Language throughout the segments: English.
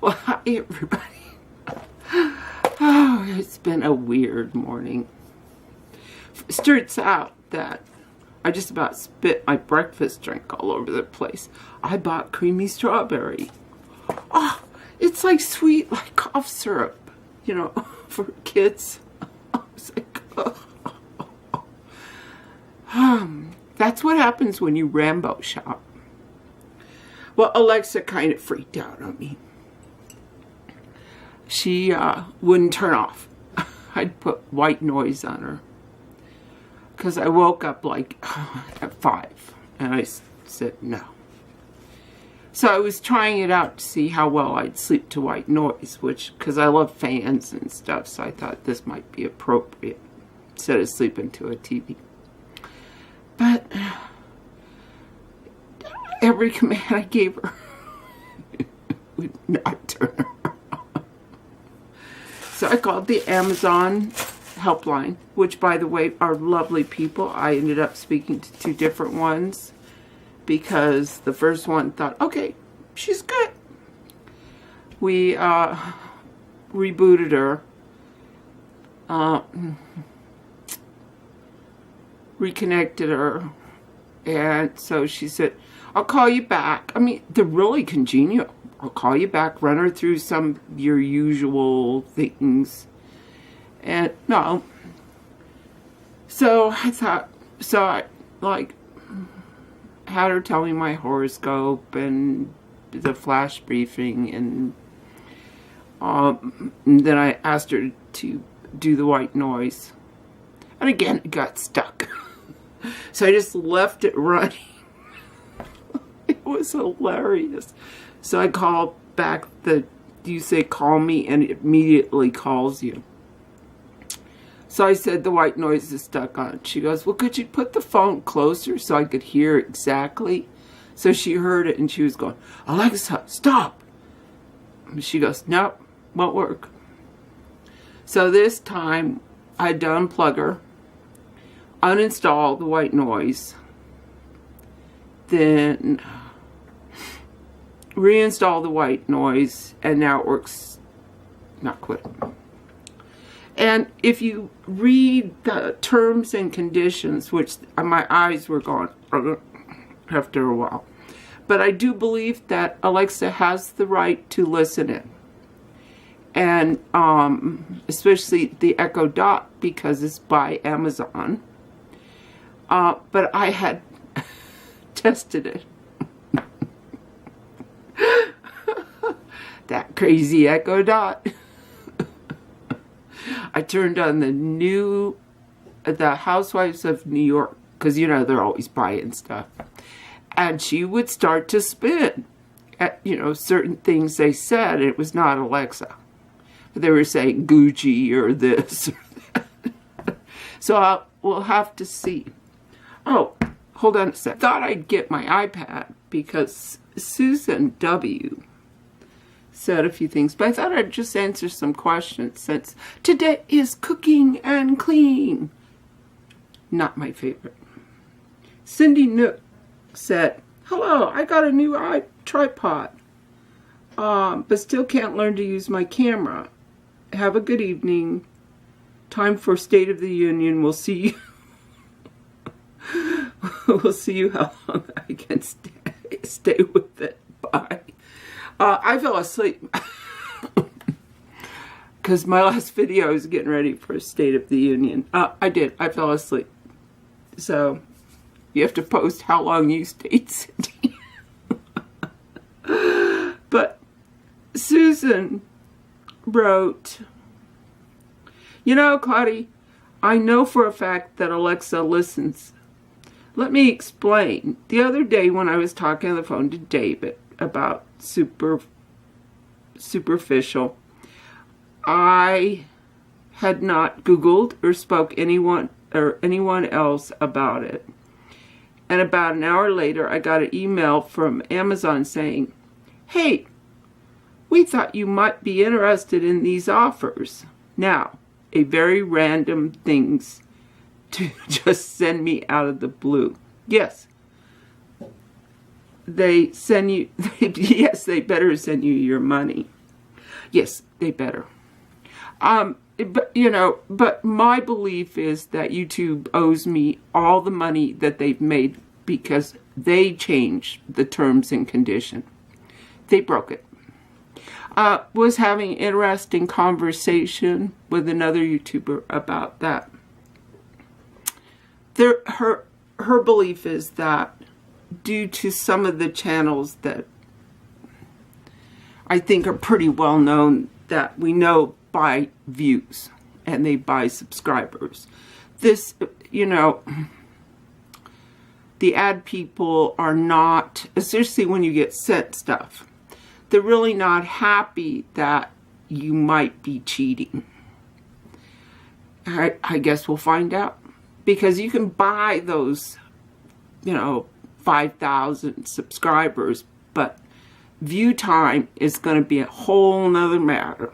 Well, hi everybody. Oh, it's been a weird morning. Starts out that I just about spit my breakfast drink all over the place. I bought creamy strawberry. Oh, it's like sweet, like cough syrup, you know, for kids. I was like, that's what happens when you Rambo shop. Well, Alexa kind of freaked out on me. She wouldn't turn off. I'd put white noise on her. Because I woke up like at 5. And I said no. So I was trying it out to see how well I'd sleep to white noise. Because I love fans and stuff. So I thought this might be appropriate. Instead of sleeping to a TV. But every command I gave her would not turn her on. So I called the Amazon helpline, which, by the way, are lovely people. I ended up speaking to 2 different ones because the first one thought, okay, she's good. We rebooted her, reconnected her, and so she said, I'll call you back. I mean, they're really congenial. I'll call you back, run her through some of your usual things. And no. So I thought, so I like had her tell me my horoscope and the flash briefing, and then I asked her to do the white noise. And again, it got stuck. So I just left it running. It was hilarious. So I called back you say call me, and it immediately calls you. So I said the white noise is stuck on. She goes, well, could you put the phone closer so I could hear exactly? So she heard it and she was going, Alexa, stop. She goes, nope, won't work. So this time I had to unplug her, uninstall the white noise, then reinstall the white noise, and now it works. Not quit. And if you read the terms and conditions, which my eyes were going after a while, but I do believe that Alexa has the right to listen in, and especially the Echo Dot, because it's by Amazon. But I had tested it. That crazy Echo Dot. I turned on the Housewives of New York, because, you know, they're always buying stuff. And she would start to spin at, you know, certain things they said. It was not Alexa. But they were saying Gucci or this or that. So we'll have to see. Oh, hold on a sec. I thought I'd get my iPad because Susan W. said a few things, but I thought I'd just answer some questions since today is cooking and clean. Not my favorite. Cindy Nook said, hello, I got a new tripod, but still can't learn to use my camera. Have a good evening. Time for State of the Union. We'll see you. We'll see you how long I can stay with it. Bye. I fell asleep because my last video was getting ready for State of the Union. I did. I fell asleep. So you have to post how long you stayed sitting. But Susan wrote, you know, Claudee, I know for a fact that Alexa listens. Let me explain. The other day when I was talking on the phone to David about superficial, I had not Googled or spoke anyone else about it. And about an hour later, I got an email from Amazon saying, hey, we thought you might be interested in these offers. Now, a very random things to just send me out of the blue. Yes. They send you, yes, they better send you your money. Yes, they better. But, you know, but my belief is that YouTube owes me all the money that they've made because they changed the terms and condition. They broke it. Was having an interesting conversation with another YouTuber about that. Her belief is that due to some of the channels that I think are pretty well known, that we know buy views and they buy subscribers. This, you know, the ad people are not, especially when you get sent stuff, they're really not happy that you might be cheating. I guess we'll find out. Because you can buy those, you know, 5,000 subscribers, but view time is going to be a whole nother matter.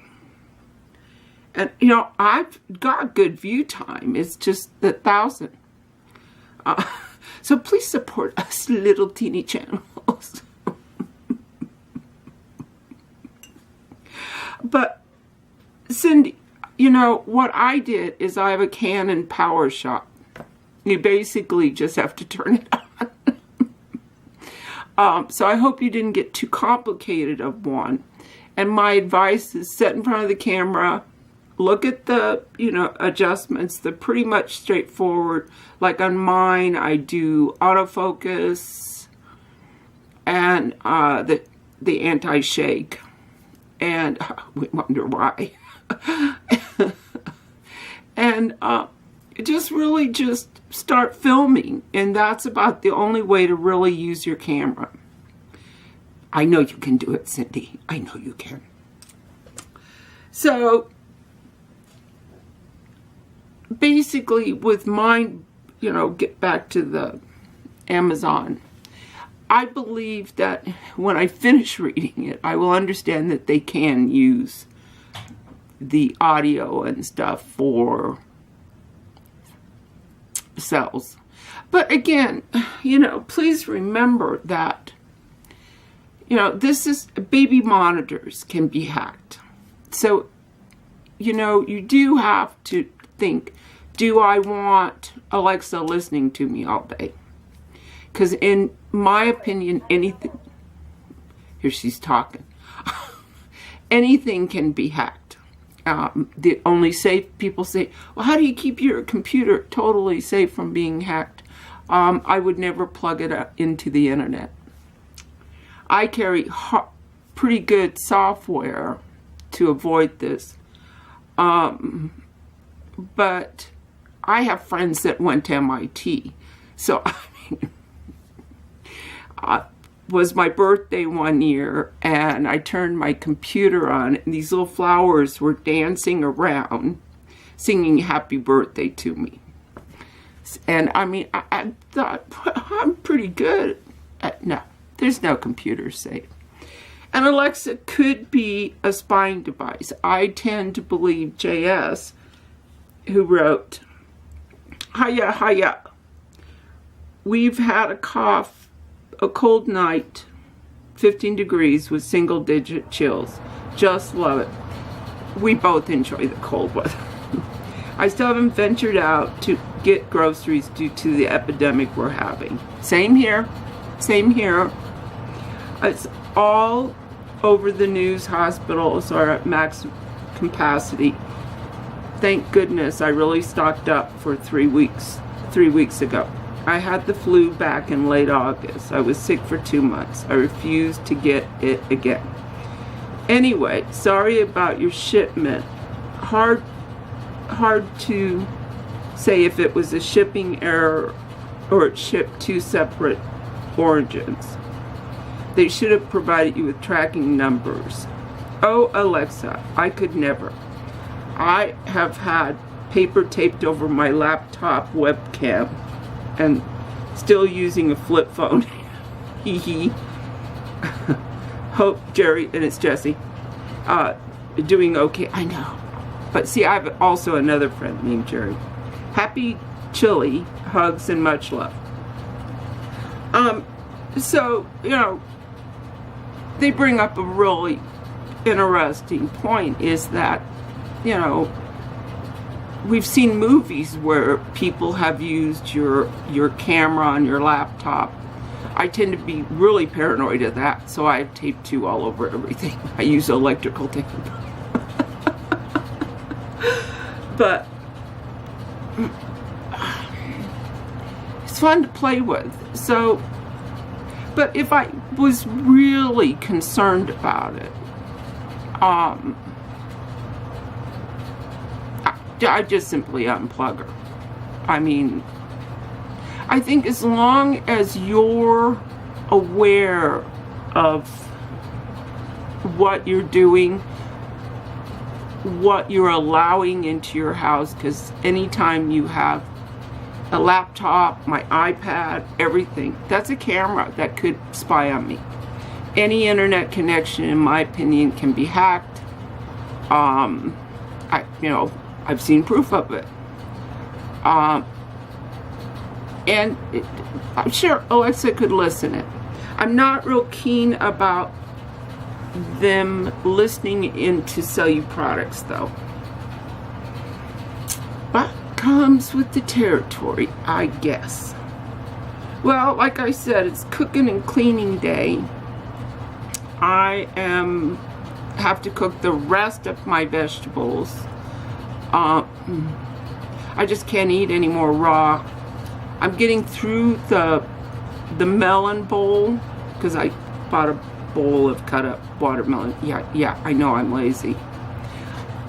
And, you know, I've got good view time. It's just the 1,000. So please support us little teeny channels. But, Cindy, you know, what I did is I have a Canon PowerShot. You basically just have to turn it on. So I hope you didn't get too complicated of one. And my advice is sit in front of the camera, look at the, you know, adjustments. They're pretty much straightforward. Like on mine, I do autofocus and the anti-shake. And we wonder why. And just really just start filming. And that's about the only way to really use your camera. I know you can do it, Cindy. I know you can. So, basically, with mine, you know, get back to the Amazon, I believe that when I finish reading it, I will understand that they can use the audio and stuff for cells. But again, you know, please remember that, you know, this is, baby monitors can be hacked. So, you know, you do have to think, do I want Alexa listening to me all day? Because in my opinion, anything, here she's talking, anything can be hacked. The only safe, people say, well, how do you keep your computer totally safe from being hacked? I would never plug it into the internet. I carry pretty good software to avoid this. But I have friends that went to MIT. So, I mean, was my birthday one year, and I turned my computer on, and these little flowers were dancing around, singing happy birthday to me. And I mean, I thought, I'm pretty good. No, there's no computer safe. And Alexa could be a spying device. I tend to believe JS, who wrote, hiya, hiya. We've had a cough, a cold night, 15 degrees with single-digit chills. Just love it. We both enjoy the cold weather. I still haven't ventured out to get groceries due to the epidemic we're having. Same here. Same here. It's all over the news. Hospitals are at max capacity. Thank goodness I really stocked up for 3 weeks ago. I had the flu back in late August. I was sick for 2 months. I refused to get it again. Anyway, sorry about your shipment. Hard to say if it was a shipping error or it shipped 2 separate origins. They should have provided you with tracking numbers. Oh, Alexa, I could never. I have had paper taped over my laptop webcam and still using a flip phone. Hee hee. Hope Jerry, and it's Jesse, doing okay. I know. But see, I have also another friend named Jerry. Happy chili, hugs, and much love. So, you know, they bring up a really interesting point is that, you know, we've seen movies where people have used your camera on your laptop. I tend to be really paranoid of that, so I have tape too all over everything. I use electrical tape. But it's fun to play with. So, but if I was really concerned about it, I just simply unplug her. I mean, I think as long as you're aware of what you're doing, what you're allowing into your house, because anytime you have a laptop, my iPad, everything, that's a camera that could spy on me. Any internet connection, in my opinion, can be hacked. I've seen proof of it. And I'm sure Alexa could listen it. I'm not real keen about them listening in to sell you products, though. But comes with the territory, I guess. Well, like I said, it's cooking and cleaning day. I have to cook the rest of my vegetables. I just can't eat any more raw. I'm getting through the melon bowl because I bought a bowl of cut up watermelon. Yeah, I know I'm lazy.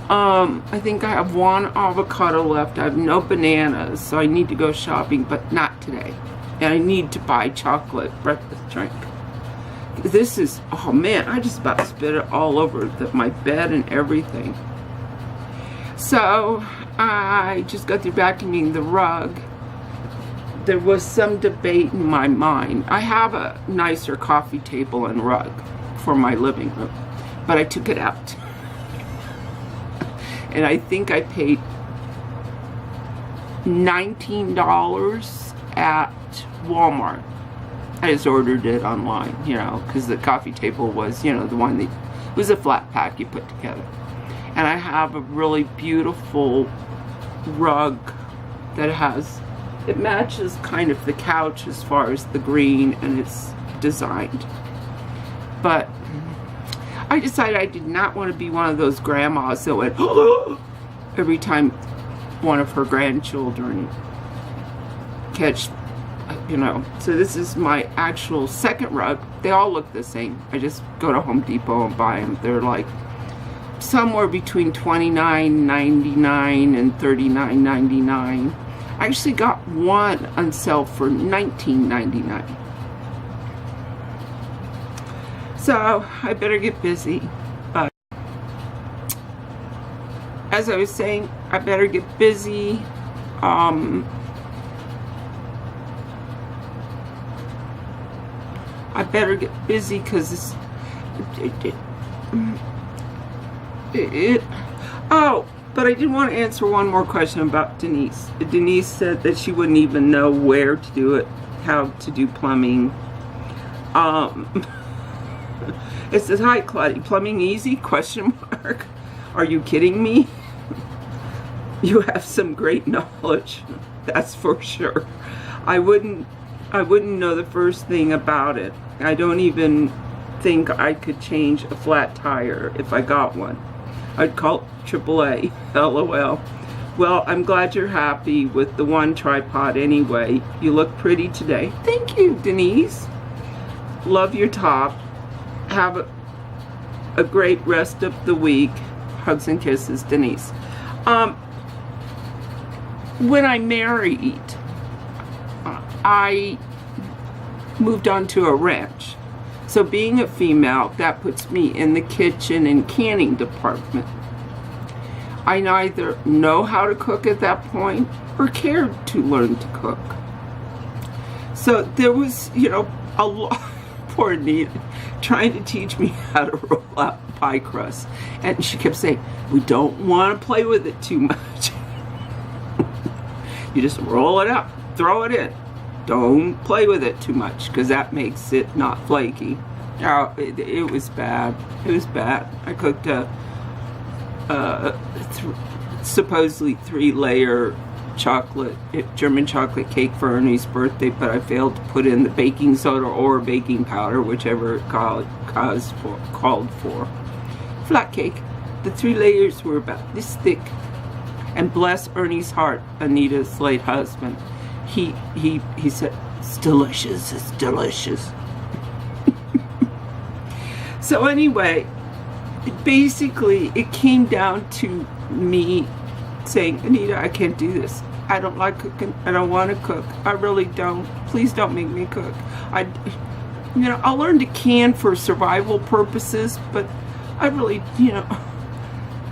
I think I have one avocado left. I have no bananas, so I need to go shopping, but not today. And I need to buy chocolate breakfast drink. This is, oh man, I just about spit it all over my bed and everything. So I just got through vacuuming the rug. There was some debate in my mind. I have a nicer coffee table and rug for my living room, but I took it out. And I think I paid $19 at Walmart. I just ordered it online, you know, because the coffee table was, you know, the one that was a flat pack you put together. And I have a really beautiful rug that it matches kind of the couch as far as the green, and it's designed. But I decided I did not want to be one of those grandmas that went every time one of her grandchildren catch, you know. So this is my actual second rug. They all look the same. I just go to Home Depot and buy them. They're like somewhere between $29.99 and $39.99. I actually got one on sale for $19.99. So I better get busy. But as I was saying, I better get busy. I better get busy because oh, but I did want to answer one more question about Denise. Denise said that she wouldn't even know where to do it, how to do plumbing. It says, "Hi, Claudee, plumbing easy? Question mark. Are you kidding me? You have some great knowledge, that's for sure. I wouldn't know the first thing about it. I don't even think I could change a flat tire if I got one. I'd call AAA, LOL. Well, I'm glad you're happy with the one tripod anyway. You look pretty today." Thank you, Denise. Love your top. Have a great rest of the week. Hugs and kisses, Denise. When I married, I moved on to a ranch. So being a female, that puts me in the kitchen and canning department. I neither know how to cook at that point or cared to learn to cook. So there was, you know, a lot, poor Anita, trying to teach me how to roll out pie crust. And she kept saying, we don't want to play with it too much. You just roll it up, throw it in. Don't play with it too much because that makes it not flaky. Oh, it was bad. It was bad. I cooked a supposedly 3-layer German chocolate cake for Ernie's birthday, but I failed to put in the baking soda or baking powder, whichever it called for. Flat cake. The 3 layers were about this thick. And bless Ernie's heart, Anita's late husband. He said, "It's delicious, it's delicious." So anyway, basically it came down to me saying, "Anita, I can't do this. I don't like cooking. I don't want to cook. I really don't. Please don't make me cook. I'll learn to can for survival purposes, but I really,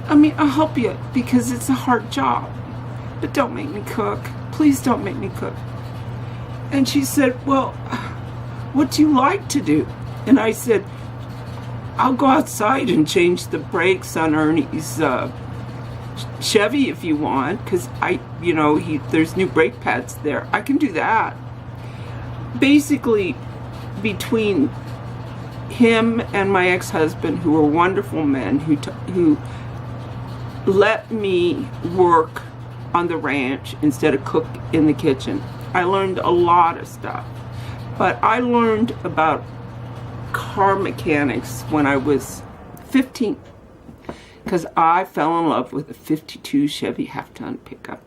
I'll help you because it's a hard job. But don't make me cook. Please don't make me cook." And she said, "Well, what do you like to do?" And I said, "I'll go outside and change the brakes on Ernie's Chevy if you want, because there's new brake pads there. I can do that." Basically, between him and my ex-husband, who were wonderful men, who let me work on the ranch instead of cook in the kitchen, I learned a lot of stuff. But I learned about car mechanics when I was 15, because I fell in love with a 52 Chevy half-ton pickup.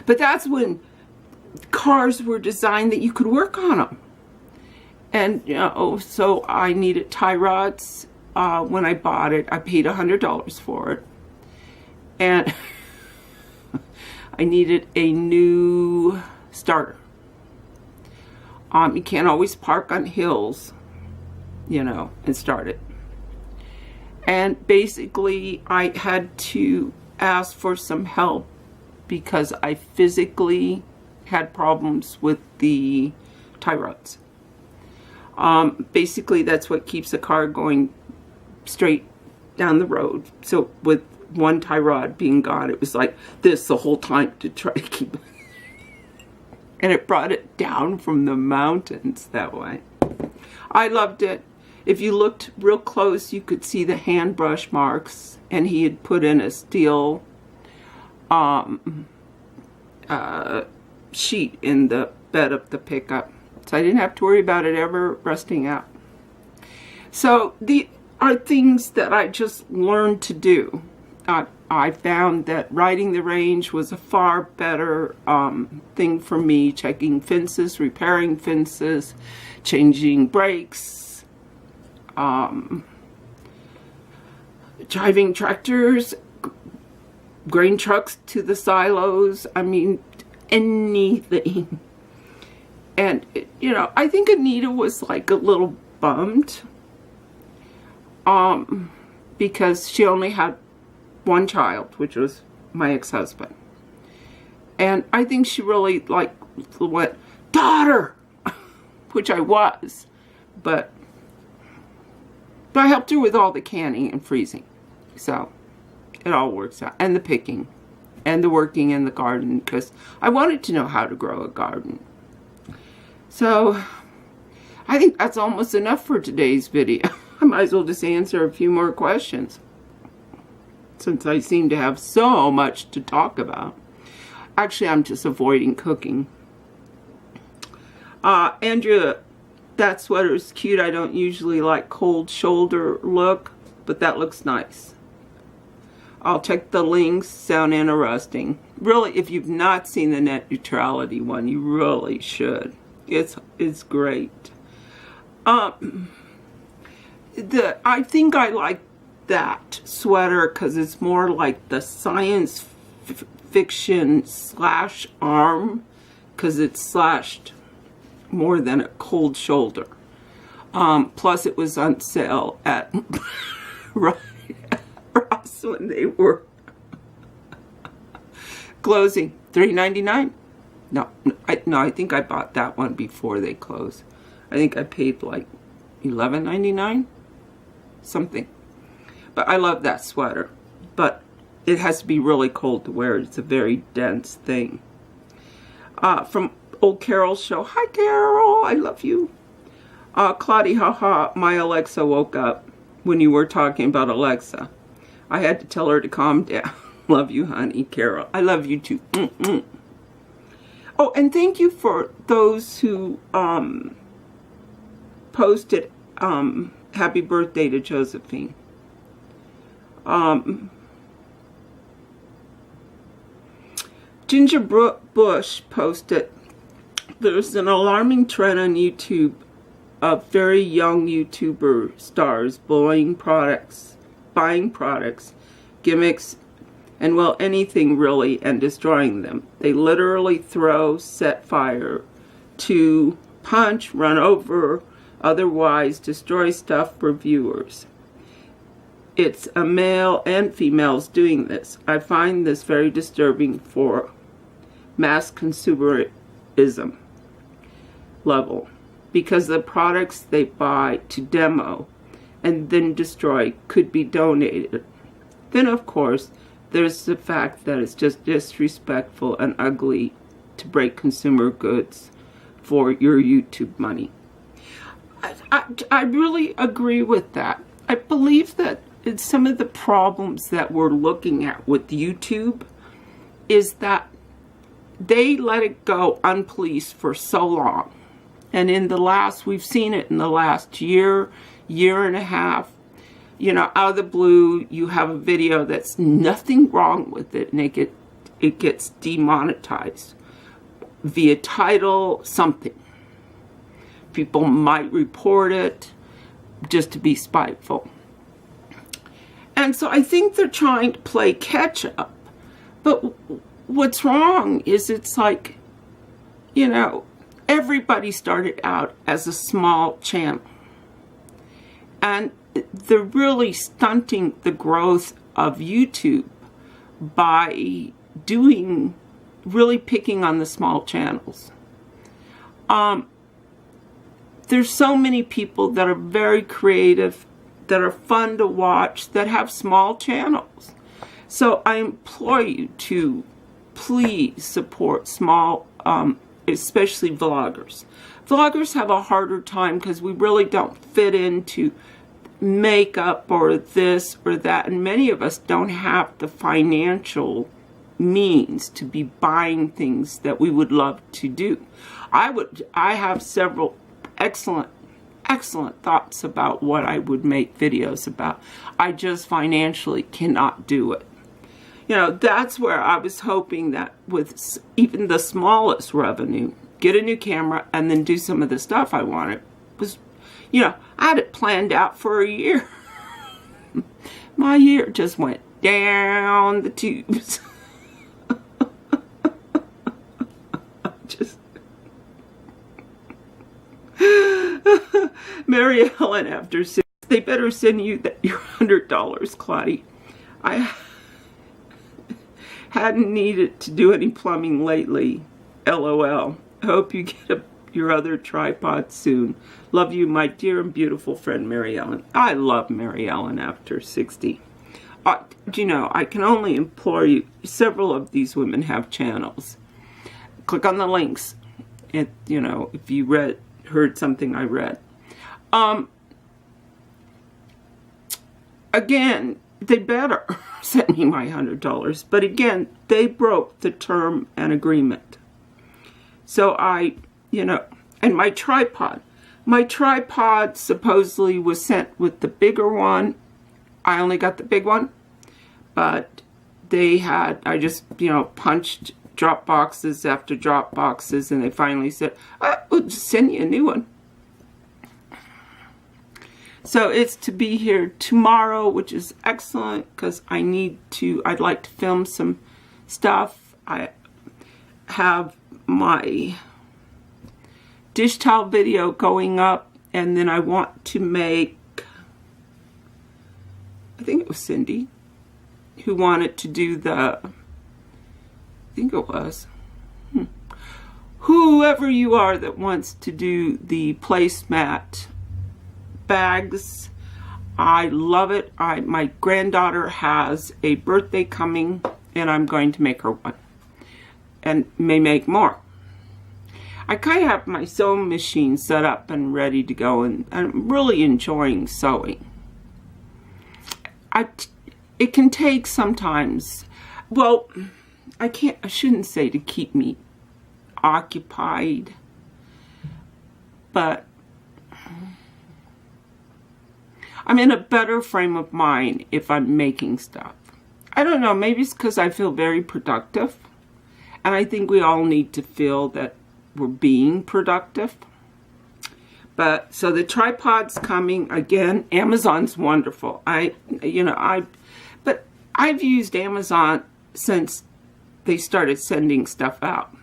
But that's when cars were designed that you could work on them. And, so I needed tie rods. When I bought it, I paid $100 for it. And I needed a new starter. You can't always park on hills, and start it. And basically, I had to ask for some help because I physically had problems with the tie rods. Basically, that's what keeps a car going straight down the road. So with one tie rod being gone, it was like this the whole time to try to keep it. And it brought it down from the mountains that way. I loved it. If you looked real close, you could see the hand brush marks, and he had put in a steel sheet in the bed of the pickup. So I didn't have to worry about it ever rusting out. So the are things that I just learned to do. I found that riding the range was a far better thing for me. Checking fences, repairing fences, changing brakes, driving tractors, grain trucks to the silos. I mean, anything. And, I think Anita was like a little bummed because she only had one child, which was my ex-husband. And I think she really went, "Daughter!" which I was. But I helped her with all the canning and freezing. So it all works out. And the picking. And the working in the garden, because I wanted to know how to grow a garden. So I think that's almost enough for today's video. I might as well just answer a few more questions, since I seem to have so much to talk about. Actually, I'm just avoiding cooking. Andrea, that sweater is cute. I don't usually like cold shoulder look, but that looks nice. I'll check the links. Sound interesting. Really, if you've not seen the net neutrality one, you really should. It's great. I think I like that sweater because it's more like the science fiction slash arm, because it's slashed more than a cold shoulder. Plus it was on sale at Ross when they were closing. $3.99. No, I think I bought that one before they closed. I think I paid like $11.99, something. But I love that sweater. But it has to be really cold to wear it. It's a very dense thing. From Old Carol's show. Hi, Carol. I love you. Claudee, haha, my Alexa woke up when you were talking about Alexa. I had to tell her to calm down. Love you, honey. Carol, I love you too. Oh, and thank you for those who posted happy birthday to Josephine. Ginger Bush posted, there's an alarming trend on YouTube of very young YouTuber stars buying products, gimmicks, and well, anything really, and destroying them. They literally throw, set fire to, punch, run over, otherwise destroy stuff for viewers. It's a male and females doing this. I find this very disturbing for mass consumerism level, because the products they buy to demo and then destroy could be donated. Then of course there's the fact that it's just disrespectful and ugly to break consumer goods for your YouTube money. I really agree with that. I believe that it's some of the problems that we're looking at with YouTube is that they let it go unpoliced for so long. And we've seen it in the last year and a half, you know, out of the blue, you have a video that's nothing wrong with it, and it gets demonetized via title, something. People might report it just to be spiteful. And so I think they're trying to play catch up. But what's wrong is it's like, you know, everybody started out as a small channel. And they're really stunting the growth of YouTube by really picking on the small channels. There's so many people that are very creative, that are fun to watch, that have small channels. So I implore you to please support small, especially vloggers. Vloggers have a harder time because we really don't fit into makeup or this or that, and many of us don't have the financial means to be buying things that we would love to do. I have several excellent thoughts about what I would make videos about. I just financially cannot do it. You know, that's where I was hoping that with even the smallest revenue, get a new camera and then do some of the stuff I wanted. Was, you know, I had it planned out for a year. My year just went down the tubes. Mary Ellen after 6. They better send you your $100, Claudee. I hadn't needed to do any plumbing lately. LOL. I hope you get your other tripod soon. Love you, my dear and beautiful friend, Mary Ellen. I love Mary Ellen after 60. You know, I can only implore you. Several of these women have channels. Click on the links. You know, if you heard something I read. Again, they better send me my $100. But again, they broke the term and agreement. So you know, and my tripod supposedly was sent with the bigger one. I only got the big one, but I just, you know, punched drop boxes after drop boxes, and they finally said, we'll just send you a new one. So it's to be here tomorrow, which is excellent because I'd like to film some stuff. I have my dish towel video going up, and then I want to make, I think it was Cindy who wanted to do I think it was. Whoever you are that wants to do the placemat bags, I love it. My granddaughter has a birthday coming, and I'm going to make her one, and may make more. I kind of have my sewing machine set up and ready to go, and I'm really enjoying sewing. It can take sometimes, well, I shouldn't say to keep me occupied, but I'm in a better frame of mind if I'm making stuff. I don't know, maybe it's because I feel very productive, and I think we all need to feel that we're being productive. But so the tripod's coming again. Amazon's wonderful. But I've used Amazon since they started sending stuff out.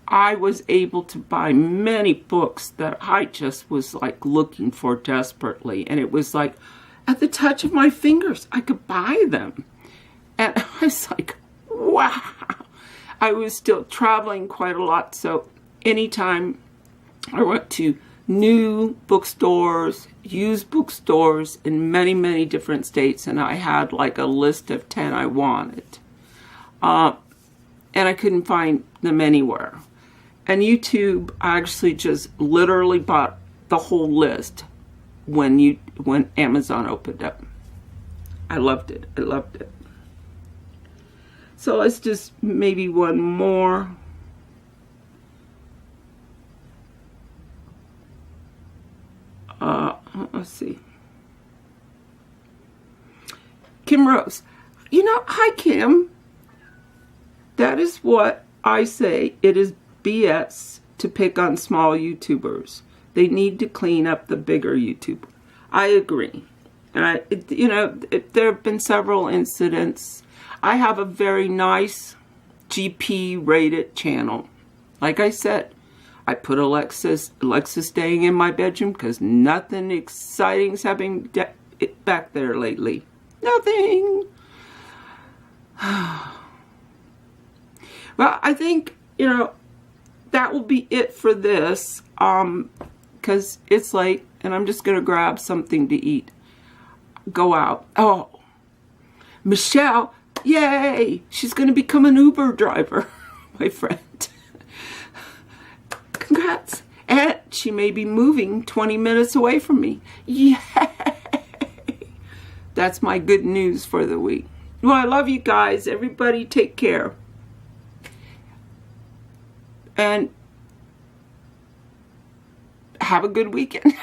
I was able to buy many books that I just was like looking for desperately, and it was like at the touch of my fingers I could buy them. And I was like, wow. I was still traveling quite a lot, so anytime I went to new bookstores, used bookstores in many, many different states, and I had like a list of 10 I wanted. And I couldn't find them anywhere. And YouTube, I actually just literally bought the whole list when Amazon opened up. I loved it. I loved it. So let's just maybe one more. Let's see. Kim Rose. Hi Kim. That is what I say. It is BS to pick on small YouTubers. They need to clean up the bigger YouTuber. I agree. And there have been several incidents. I have a very nice GP rated channel. Like I said, I put Alexa staying in my bedroom because nothing exciting is happening back there lately. Nothing. Well, I think, that will be it for this. Because it's late and I'm just going to grab something to eat. Go out. Oh, Michelle. Yay. She's going to become an Uber driver. My friend. Congrats. And she may be moving 20 minutes away from me. Yay! That's my good news for the week. Well, I love you guys. Everybody take care. And have a good weekend.